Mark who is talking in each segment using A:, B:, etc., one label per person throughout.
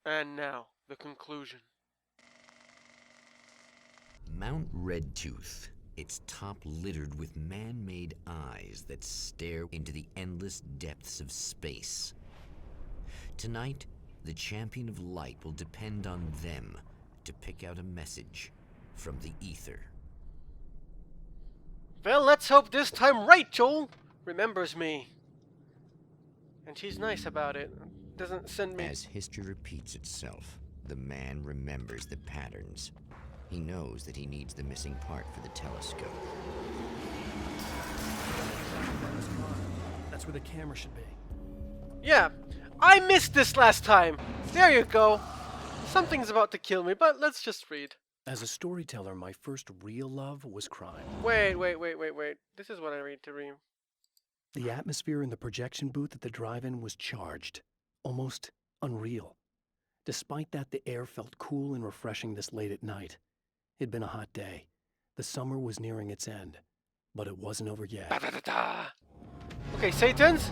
A: And now, the conclusion.
B: Mount Redtooth, its top littered with man-made eyes that stare into the endless depths of space. Tonight, the champion of light will depend on them to pick out a message from the ether.
A: Well, let's hope this time Rachel remembers me. And she's nice about it. Doesn't send me...
B: As history repeats itself, the man remembers the patterns. He knows that he needs the missing part for the telescope.
C: That's where the camera should be.
A: Yeah, I missed this last time. There you go. Something's about to kill me, but let's just read.
C: As a storyteller, my first real love was crime.
A: Wait. This is what I read to read.
C: The atmosphere in the projection booth at the drive-in was charged, almost unreal. Despite that, the air felt cool and refreshing this late at night. It'd been a hot day. The summer was nearing its end, but it wasn't over yet.
A: Okay, Satans?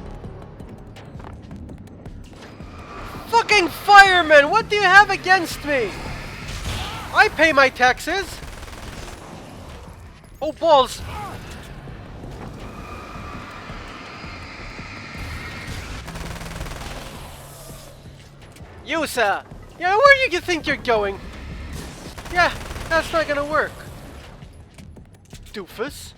A: Fucking firemen! What do you have against me? I pay my taxes! Oh, balls! You, sir! Yeah, where do you think you're going? Yeah, that's not gonna work. Doofus.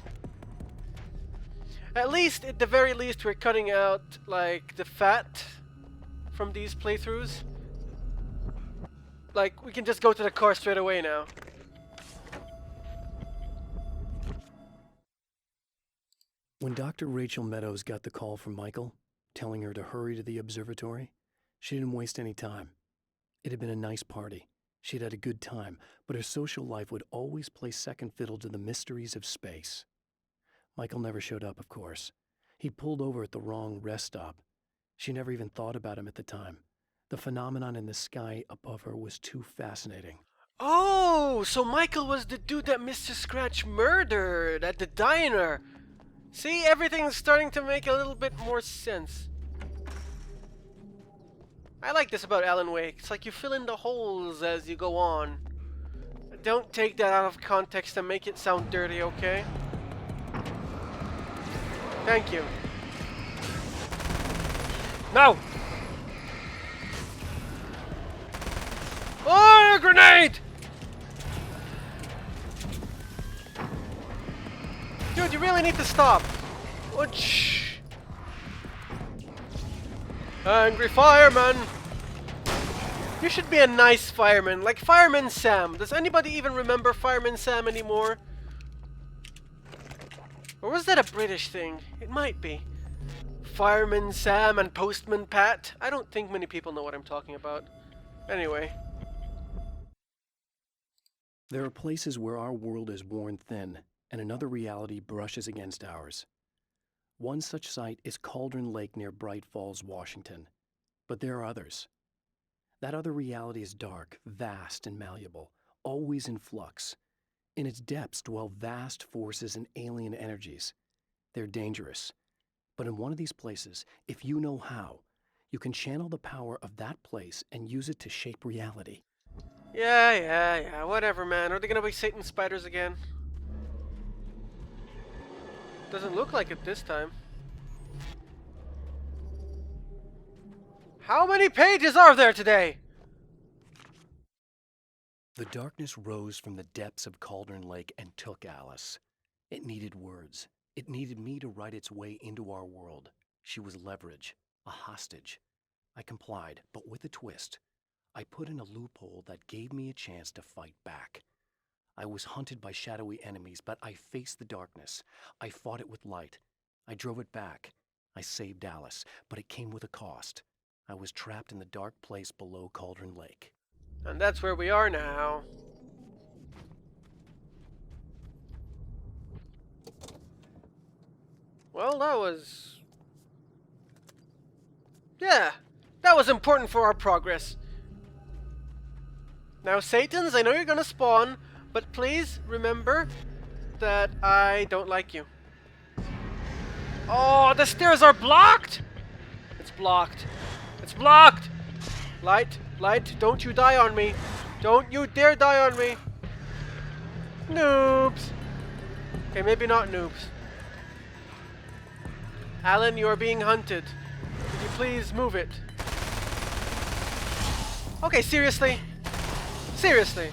A: At the very least, we're cutting out, like, the fat from these playthroughs. Like, we can just go to the car straight away now.
C: When Dr. Rachel Meadows got the call from Michael, telling her to hurry to the observatory, she didn't waste any time. It had been a nice party. She'd had a good time, but her social life would always play second fiddle to the mysteries of space. Michael never showed up, of course. He pulled over at the wrong rest stop. She never even thought about him at the time. The phenomenon in the sky above her was too fascinating.
A: Oh, so Michael was the dude that Mr. Scratch murdered at the diner. See, everything's starting to make a little bit more sense. I like this about Alan Wake. It's like you fill in the holes as you go on. Don't take that out of context and make it sound dirty, okay? Thank you. No! Oh, a grenade! Dude, you really need to stop. Ouch. Angry fireman! You should be a nice fireman, like Fireman Sam. Does anybody even remember Fireman Sam anymore? Or was that a British thing? It might be. Fireman Sam and Postman Pat? I don't think many people know what I'm talking about. Anyway.
C: There are places where our world is worn thin, and another reality brushes against ours. One such site is Cauldron Lake near Bright Falls, Washington. But there are others. That other reality is dark, vast, and malleable, always in flux. In its depths dwell vast forces and alien energies. They're dangerous. But in one of these places, if you know how, you can channel the power of that place and use it to shape reality.
A: Yeah, whatever, man. Are they gonna be Satan spiders again? Doesn't look like it this time. How many pages are there today?
C: The darkness rose from the depths of Cauldron Lake and took Alice. It needed words. It needed me to write its way into our world. She was leverage, a hostage. I complied, but with a twist. I put in a loophole that gave me a chance to fight back. I was hunted by shadowy enemies, but I faced the darkness. I fought it with light. I drove it back. I saved Alice, but it came with a cost. I was trapped in the dark place below Cauldron Lake.
A: And that's where we are now. Well, that was... yeah, that was important for our progress. Now, Satans, I know you're gonna spawn, but please remember that I don't like you. Oh, the stairs are blocked! It's blocked. It's blocked! Light. Light, don't you die on me. Don't you dare die on me. Noobs. Okay, maybe not noobs. Alan, you are being hunted. Could you please move it? Okay, seriously? Seriously?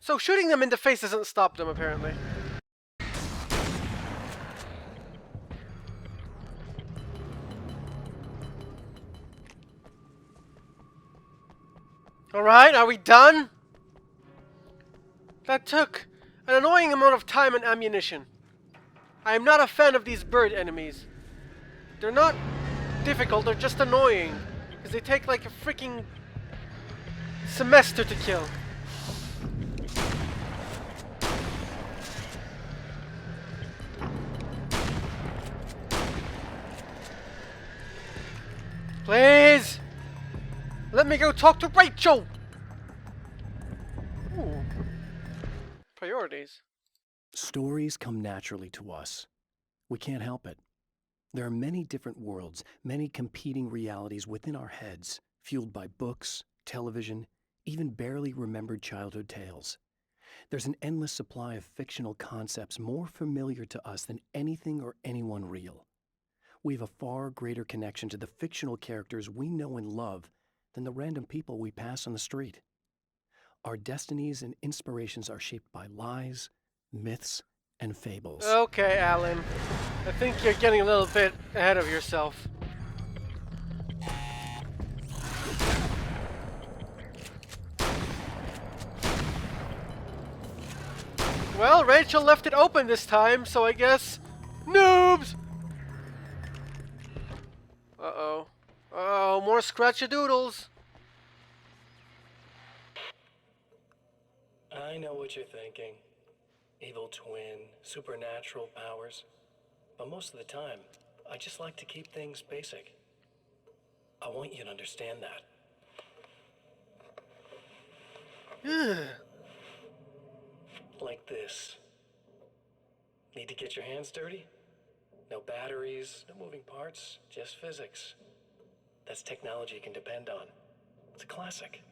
A: So shooting them in the face doesn't stop them, apparently. Alright, are we done? That took an annoying amount of time and ammunition. I am not a fan of these bird enemies. They're not difficult, they're just annoying. Because they take like a freaking semester to kill. Please! Let me go talk to Rachel! Ooh. Priorities.
C: Stories come naturally to us. We can't help it. There are many different worlds, many competing realities within our heads, fueled by books, television, even barely remembered childhood tales. There's an endless supply of fictional concepts more familiar to us than anything or anyone real. We have a far greater connection to the fictional characters we know and love than the random people we pass on the street. Our destinies and inspirations are shaped by lies, myths, and fables.
A: Okay, Alan. I think you're getting a little bit ahead of yourself. Well, Rachel left it open this time, so I guess... Noobs! Uh-oh. Uh-oh, more scratchadoodles.
C: I know what you're thinking. Evil twin, supernatural powers. But most of the time, I just like to keep things basic. I want you to understand that. Like this. Need to get your hands dirty? No batteries, no moving parts, just physics. That's technology you can depend on. It's a classic.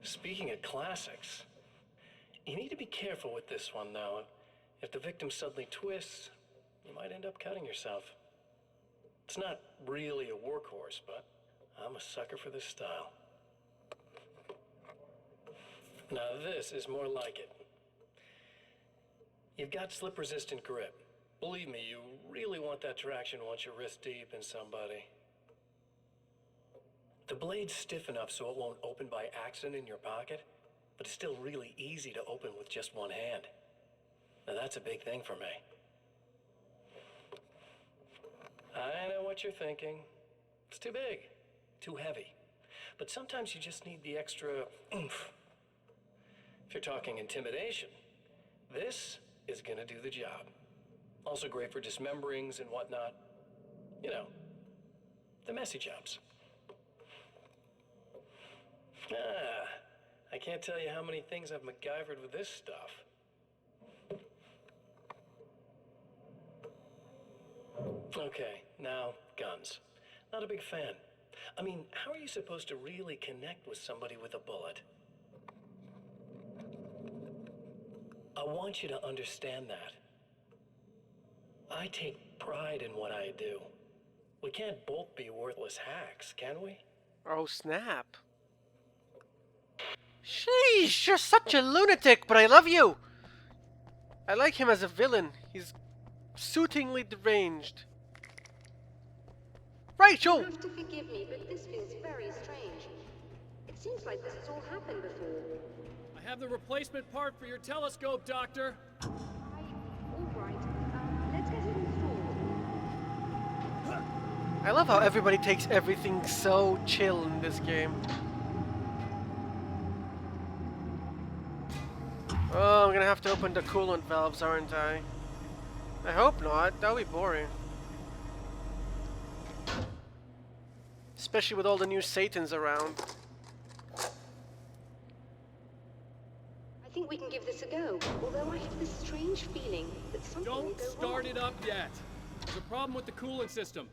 C: Speaking of classics, you need to be careful with this one, though. If the victim suddenly twists, you might end up cutting yourself. It's not really a workhorse, but I'm a sucker for this style. Now this is more like it. You've got slip-resistant grip. Believe me, you really want that traction once you're wrist deep in somebody. The blade's stiff enough so it won't open by accident in your pocket, but it's still really easy to open with just one hand. Now that's a big thing for me. I know what you're thinking. It's too big, too heavy. But sometimes you just need the extra oomph. If you're talking intimidation, this is gonna do the job. Also great for dismemberings and whatnot. You know, the messy jobs. I can't tell you how many things I've MacGyvered with this stuff. Okay, now guns. Not a big fan. I mean, how are you supposed to really connect with somebody with a bullet? I want you to understand that. I take pride in what I do. We can't both be worthless hacks, can we?
A: Oh, snap. Sheesh, you're such a lunatic, but I love you. I like him as a villain. He's suitingly deranged. Rachel!
D: You have to forgive me, but this feels very strange. It seems like this has all happened before.
E: I have the replacement part for your telescope, Doctor.
D: All right. Let's get it installed.
A: I love how everybody takes everything so chill in this game. Oh, I'm gonna have to open the coolant valves, aren't I? I hope not. That would be boring. Especially with all the new Satans around.
D: think we can give this a go, although I have this strange feeling that something will
E: Don't
D: go
E: start
D: wrong.
E: it up yet. There's a problem with the coolant system.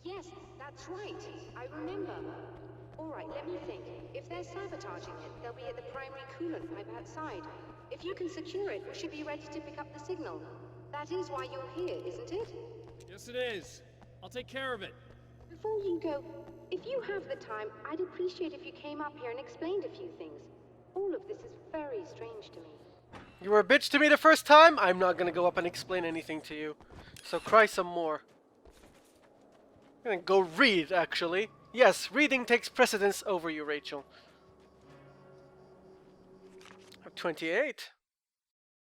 D: Yes, that's right. I remember. All right, let me think. If they're sabotaging it, they'll be at the primary coolant pipe outside. If you can secure it, we should be ready to pick up the signal. That is why you're here, isn't it?
E: Yes, it is. I'll take care of it.
D: Before you go, if you have the time, I'd appreciate if you came up here and explained a few things. All of this is very strange to me.
A: You were a bitch to me the first time. I'm not gonna go up and explain anything to you. So cry some more. I'm gonna go read, actually. Yes, reading takes precedence over you, Rachel. I'm 28.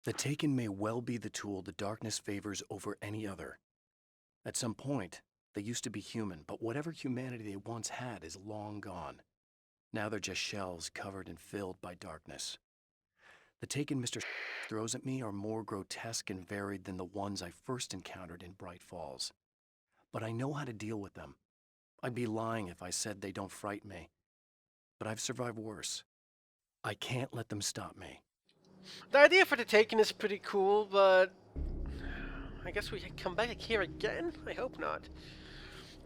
C: The Taken may well be the tool the darkness favors over any other. At some point, they used to be human, but whatever humanity they once had is long gone. Now they're just shells covered and filled by darkness. The Taken Mr. throws at me are more grotesque and varied than the ones I first encountered in Bright Falls. But I know how to deal with them. I'd be lying if I said they don't frighten me. But I've survived worse. I can't let them stop me.
A: The idea for the Taken is pretty cool, but I guess we come back here again? I hope not.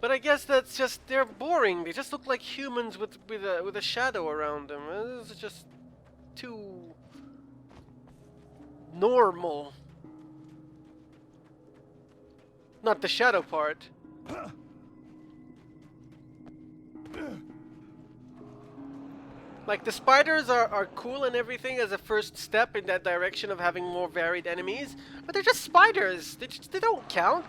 A: But I guess that's just, they're boring. They just look like humans with a shadow around them. It's just too normal. Not the shadow part. Like, the spiders are cool and everything as a first step in that direction of having more varied enemies, but they're just spiders. They don't count.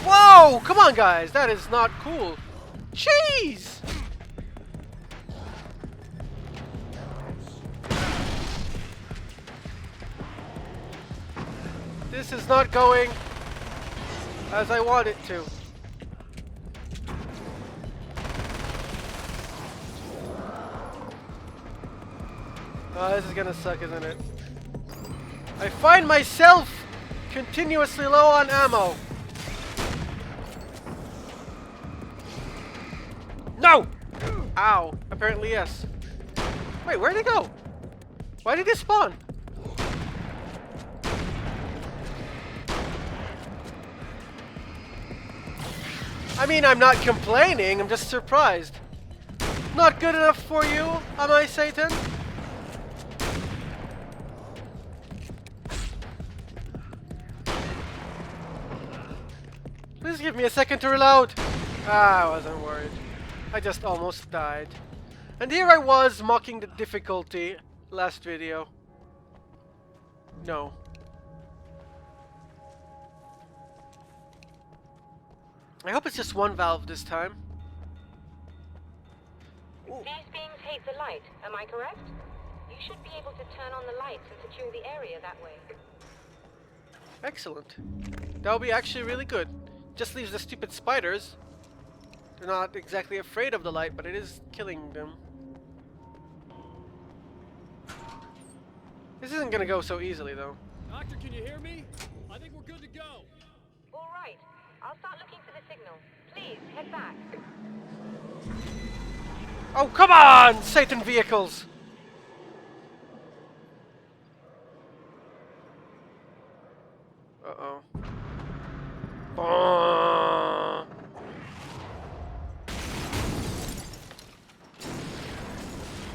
A: Whoa! Come on, guys. That is not cool. Jeez! This is not going as I want it to. Oh, this is gonna suck, isn't it? I find myself continuously low on ammo. No! Ow. Apparently, yes. Wait, where'd they go? Why did they spawn? I mean, I'm not complaining, I'm just surprised. Not good enough for you, am I, Satan? Please give me a second to reload. Ah, I wasn't worried. I just almost died. And here I was mocking the difficulty last video. No. I hope it's just one valve this time.
D: These beings hate the light, am I correct? You should be able to turn on the lights and secure the area that way.
A: Excellent. That would be actually really good. Just leaves the stupid spiders. They're not exactly afraid of the light, but it is killing them. This isn't gonna go so easily, though.
E: Doctor, can you hear me? I think we're good to go.
D: All right. I'll start looking for the signal. Please, head back.
A: Oh, come on, Satan vehicles! Uh-oh.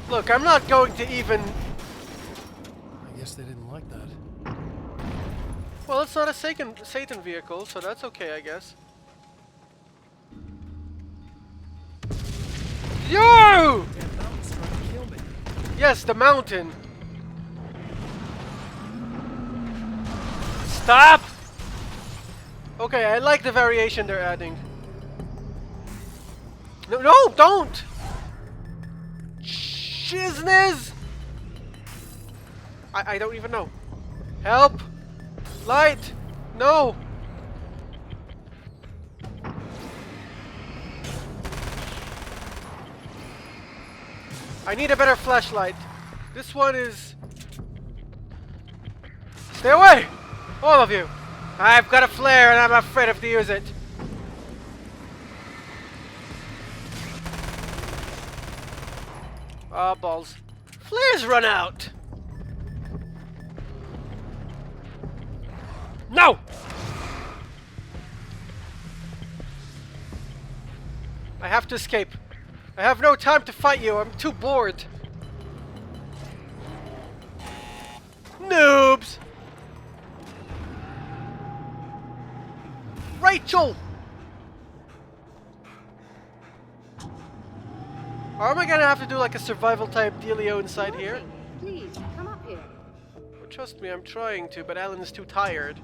A: Look, I'm not going to even...
C: I guess they didn't like that.
A: Well, it's not a Satan vehicle, so that's okay, I guess. Yo! Yes, the mountain. Stop! Okay, I like the variation they're adding. No, no, don't! Shizness! I don't even know. Help! Light! No! I need a better flashlight. This one is... Stay away! All of you! I've got a flare and I'm afraid to use it. Ah, balls. Flares run out! No! I have to escape. I have no time to fight you. I'm too bored. Noobs! Rachel! Or am I gonna have to do like a survival type dealio inside here?
D: Working. Please, come up here.
A: Well, trust me, I'm trying to, but Alan is too tired.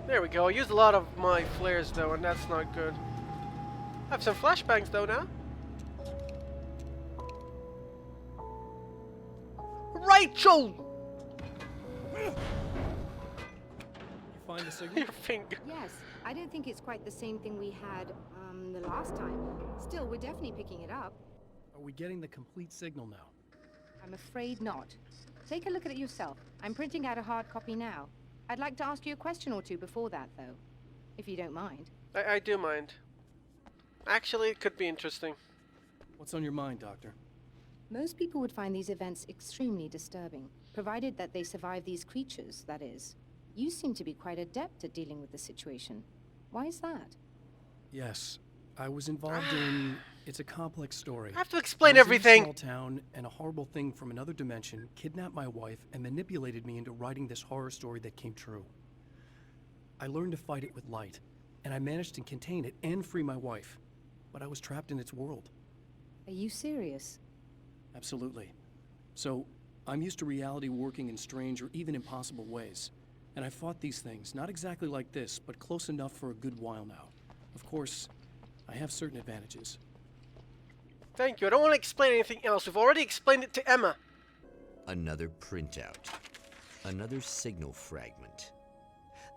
A: There we go. I used a lot of my flares though, and that's not good. I have some flashbangs though now. Rachel!
E: You find the signal?
A: Your finger.
D: Yes, I don't think it's quite the same thing we had, the last time. Still, we're definitely picking it up.
C: Are we getting the complete signal now?
D: I'm afraid not. Take a look at it yourself. I'm printing out a hard copy now. I'd like to ask you a question or two before that, though. If you don't mind.
A: I do mind. Actually, it could be interesting.
C: What's on your mind, Doctor?
D: Most people would find these events extremely disturbing, provided that they survive these creatures, that is. You seem to be quite adept at dealing with the situation. Why is that?
C: Yes, I was involved in... It's a complex story.
A: I have to explain
C: I was
A: everything.
C: in a small town, and a horrible thing from another dimension kidnapped my wife and manipulated me into writing this horror story that came true. I learned to fight it with light, and I managed to contain it and free my wife. But I was trapped in its world.
D: Are you serious?
C: Absolutely. So, I'm used to reality working in strange or even impossible ways. And I fought these things, not exactly like this, but close enough for a good while now. Of course, I have certain advantages.
A: Thank you. I don't want to explain anything else. We've already explained it to Emma.
B: Another printout. Another signal fragment.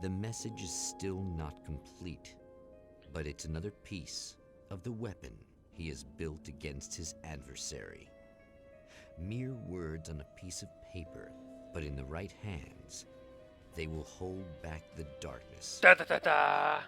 B: The message is still not complete, but it's another piece of the weapon he has built against his adversary. Mere words on a piece of paper, but in the right hands, they will hold back the darkness
A: Da da da da.